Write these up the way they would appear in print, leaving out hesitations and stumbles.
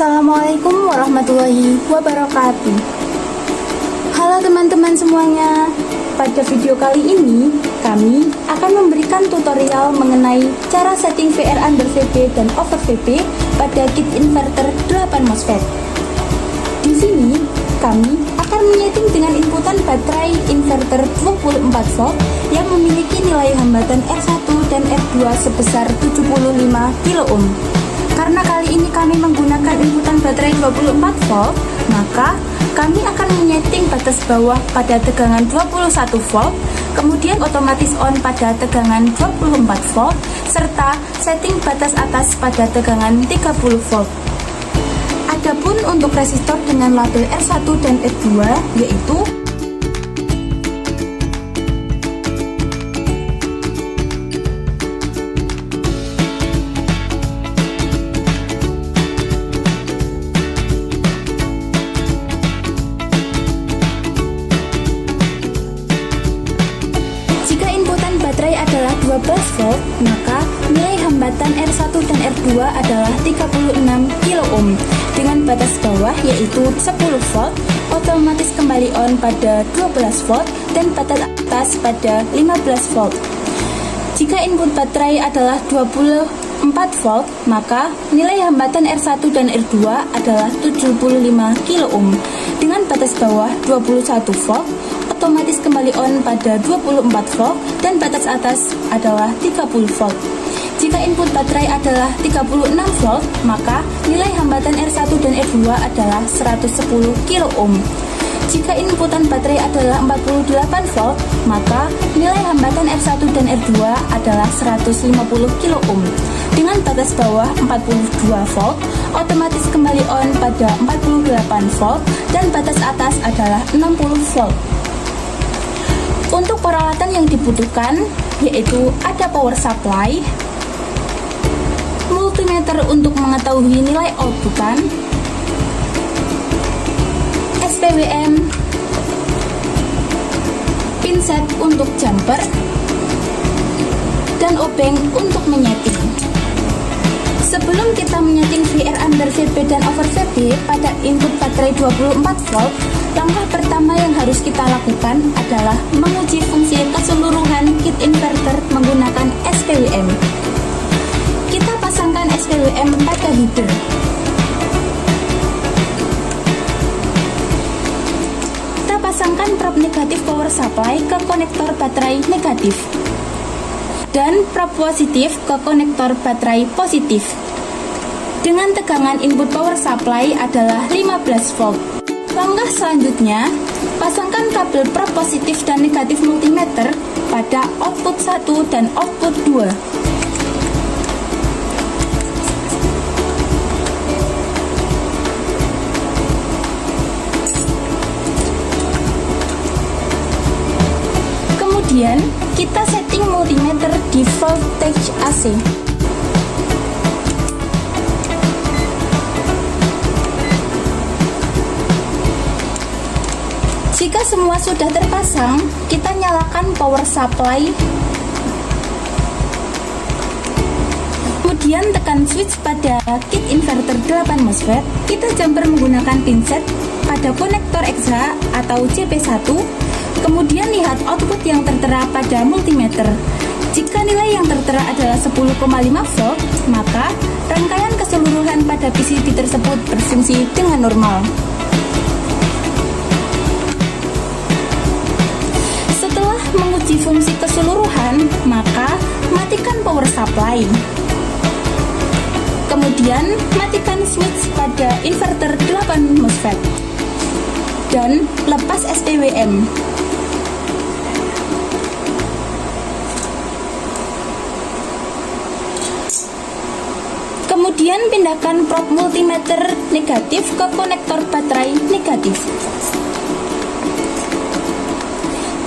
Assalamualaikum warahmatullahi wabarakatuh. Halo teman-teman semuanya. Pada video kali ini, kami akan memberikan tutorial mengenai cara setting VR under VP dan over VP pada kit inverter 8 MOSFET. Di sini, kami akan menyeting dengan inputan baterai inverter 24 volt yang memiliki nilai hambatan R1 dan R2 sebesar 75 kilo-ohm. Karena kali ini kami menggunakan inputan baterai 24 volt, maka kami akan menyeting batas bawah pada tegangan 21 volt, kemudian otomatis on pada tegangan 24 volt, serta setting batas atas pada tegangan 30 volt. Adapun untuk resistor dengan label R1 dan R2 yaitu baterai adalah 12 volt, maka nilai hambatan R1 dan R2 adalah 36 kilo-ohm. Dengan batas bawah yaitu 10 volt, otomatis kembali on pada 12 volt dan batas atas pada 15 volt. Jika input baterai adalah 24 volt, maka nilai hambatan R1 dan R2 adalah 75 kilo-ohm. Dengan batas bawah 21 volt, otomatis kembali on pada 24 volt dan batas atas adalah 30 volt. Jika input baterai adalah 36 volt, maka nilai hambatan R1 dan R2 adalah 110 kilo-ohm. Jika inputan baterai adalah 48 volt, maka nilai hambatan R1 dan R2 adalah 150 kilo-ohm. Dengan batas bawah 42 volt, otomatis kembali on pada 48 volt dan batas atas adalah 60 volt. Untuk peralatan yang dibutuhkan yaitu ada power supply, multimeter untuk mengetahui nilai outputan, SPWM, pinset untuk jumper, dan obeng untuk menyeting. Sebelum kita menyeting VR under VP dan over VP pada input baterai 24 volt, langkah pertama yang harus kita lakukan adalah menguji fungsi keseluruhan kit inverter menggunakan SPWM. Kita pasangkan SPWM pada header. Kita pasangkan probe negatif power supply ke konektor baterai negatif dan probe positif ke konektor baterai positif. Dengan tegangan input power supply adalah 15 volt. Langkah selanjutnya, pasangkan kabel probe positif dan negatif multimeter pada output 1 dan output 2. Kemudian, kita setting multimeter di voltage AC. Jika semua sudah terpasang, kita nyalakan power supply. Kemudian tekan switch pada kit inverter 8 MOSFET. Kita jumper menggunakan pinset pada konektor EXA atau CP1. Kemudian lihat output yang tertera pada multimeter. Jika nilai yang tertera adalah 10,5 volt, maka rangkaian keseluruhan pada PCB tersebut berfungsi dengan normal. Menguji fungsi keseluruhan, maka matikan power supply. Kemudian matikan switch pada inverter 8 MOSFET dan lepas SPWM. Kemudian pindahkan probe multimeter negatif ke konektor baterai negatif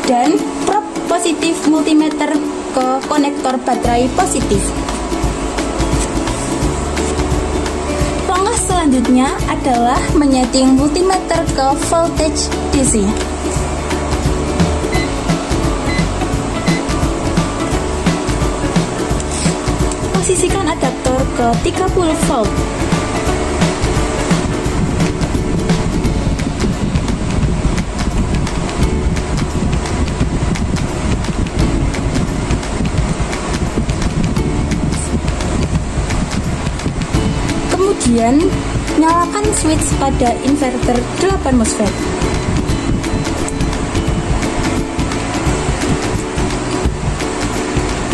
dan probe positif multimeter ke konektor baterai positif. Langkah selanjutnya adalah menyeting multimeter ke voltage DC. Posisikan adaptor ke 30 volt. Kemudian nyalakan switch pada inverter 8 MOSFET.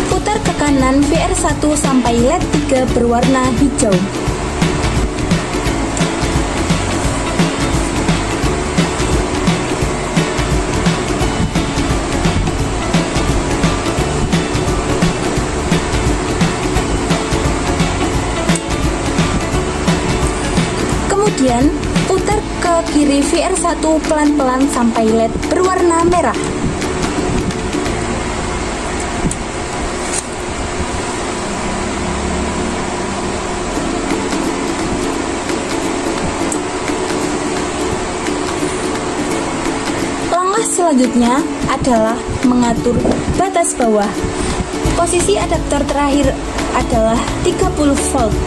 Putar ke kanan VR1 sampai LED 3 berwarna hijau. Kemudian putar ke kiri VR1 pelan-pelan sampai LED berwarna merah. Langkah selanjutnya adalah mengatur batas bawah. Posisi adaptor terakhir adalah 30 volt.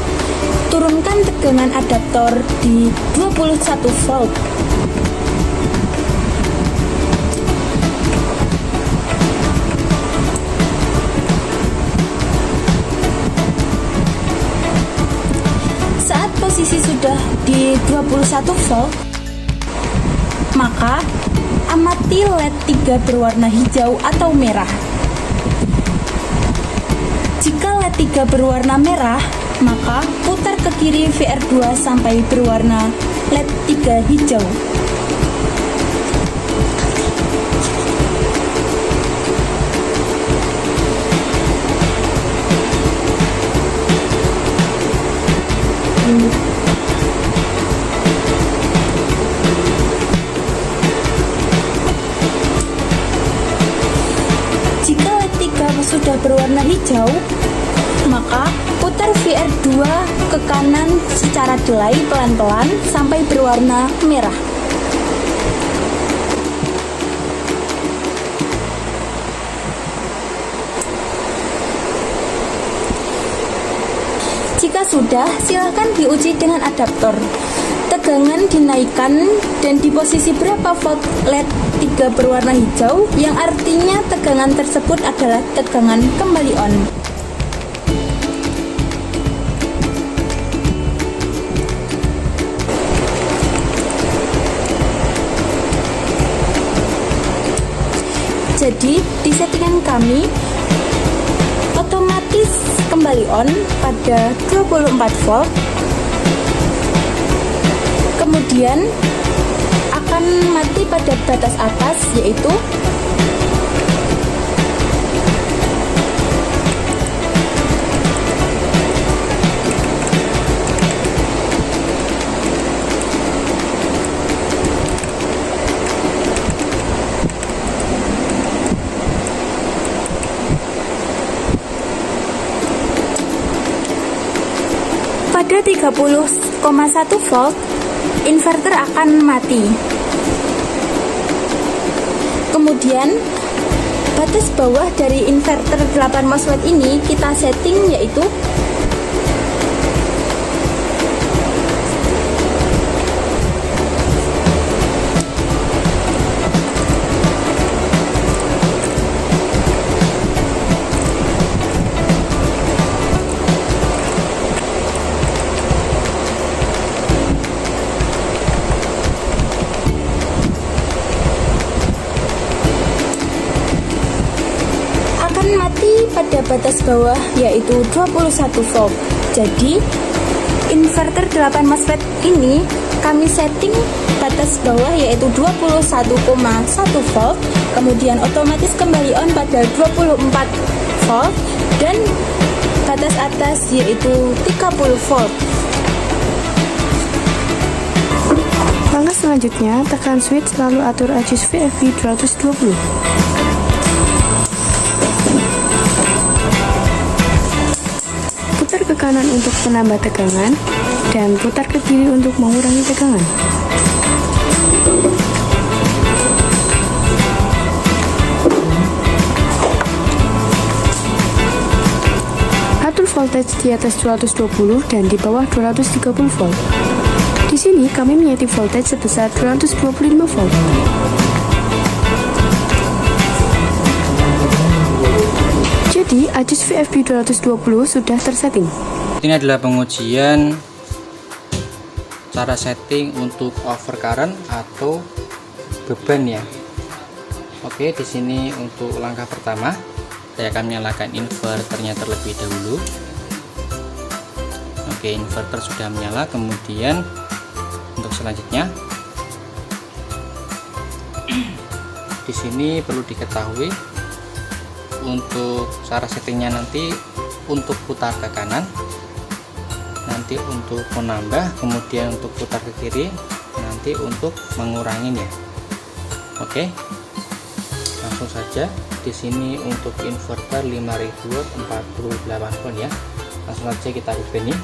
Turunkan tegangan adaptor di 21 volt. Saat posisi sudah di 21 volt, maka amati LED 3 berwarna hijau atau merah. Jika LED 3 berwarna merah, maka putar ke kiri VR2 sampai berwarna LED 3 hijau. Jika LED 3 sudah berwarna hijau, maka putar VR2 ke kanan secara delay pelan-pelan sampai berwarna merah. Jika sudah, silakan diuji dengan adaptor. Tegangan dinaikkan dan di posisi berapa volt LED 3 berwarna hijau, yang artinya tegangan tersebut adalah tegangan kembali on. Jadi, di settingan kami otomatis kembali on pada 24 volt. Kemudian akan mati pada batas atas, yaitu pada 30,1 volt, inverter akan mati. Kemudian batas bawah dari inverter 8 MOSFET ini kita setting, yaitu pada batas bawah, yaitu 21 volt. Jadi inverter 8 MOSFET ini kami setting batas bawah yaitu 21,1 volt, kemudian otomatis kembali on pada 24 volt, dan batas atas yaitu 30 volt. Langkah selanjutnya, tekan switch lalu atur adjust VFB 220. Putar ke kanan untuk menambah tegangan dan putar ke kiri untuk mengurangi tegangan. Atur voltage di atas 220 dan di bawah 230 volt. Di sini kami menyeting voltage sebesar 225 volt. Jadi, adjust VFB 220 sudah tersetting. Ini adalah pengujian cara setting untuk overcurrent atau beban ya. Oke, di sini untuk langkah pertama saya akan menyalakan inverternya terlebih dahulu. Oke, inverter sudah menyala. Kemudian untuk selanjutnya di sini perlu diketahui untuk cara settingnya nanti untuk putar ke kanan, nanti untuk menambah, kemudian untuk putar ke kiri, nanti untuk menguranginya. Oke, langsung saja. Di sini untuk inverter 5000 watt 48 volt ya. Langsung saja kita hubungi.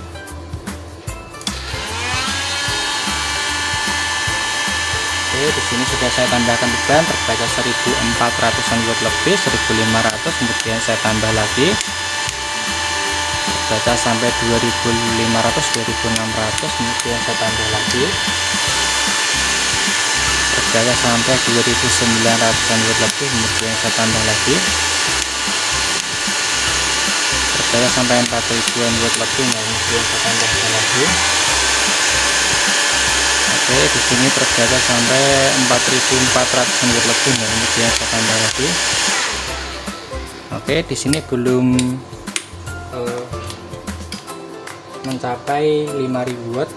Oke, di sini sudah saya tambahkan beban terbaca 1400 watt lebih, 1500, kemudian saya tambah lagi baca sampai 2500, 2600, kemudian saya tambah lagi terbaca sampai 2900 watt lebih, kemudian saya tambah lagi terbaca sampai 4000 watt lebih, kemudian saya tambahkan lagi. Oke, di sini terbaca sampai 4400 watt lebih, kemudian saya tambah lagi. Oke, di sini belum mencapai 5000 watt.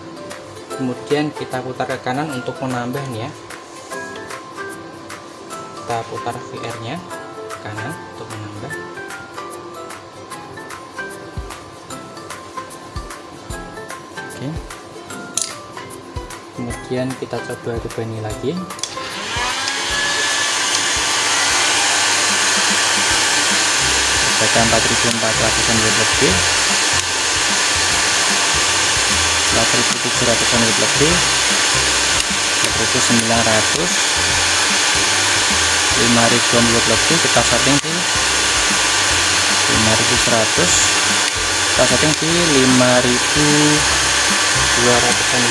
Kemudian kita putar ke kanan untuk menambahnya. Kita putar VR nya ke kanan untuk menambah. Oke, kemudian kita coba hubungi lagi. Baca 4400 watt lebih, 4700 watt lebih, 4900, 5000 watt lebih. Kita setting di 5100, kita setting di 5200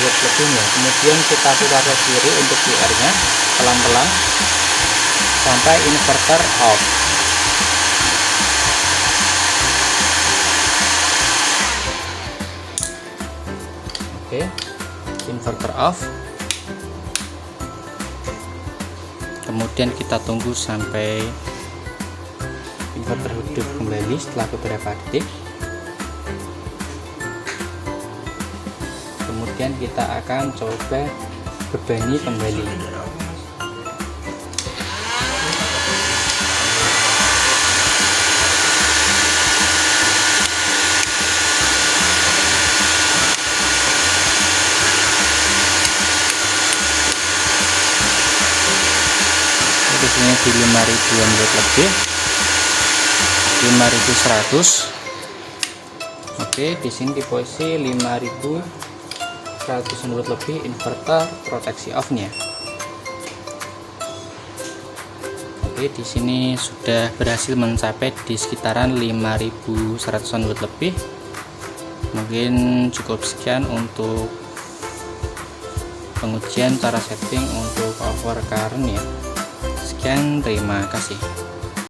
watt lebih ya. Kemudian kita putar ke kiri untuk VR nya pelan-pelan sampai inverter off. Oke, inverter off. Kemudian kita tunggu sampai inverter hidup kembali setelah beberapa detik. Kemudian kita akan coba bebani kembali. Di sini di 5000 watt lebih, 5100. Oke, di sini di posisi 5100 watt lebih, inverter proteksi off-nya. Oke, di sini sudah berhasil mencapai di sekitaran 5100 watt lebih. Mungkin cukup sekian untuk pengujian cara setting untuk overcurrent ya. Sekian, terima kasih.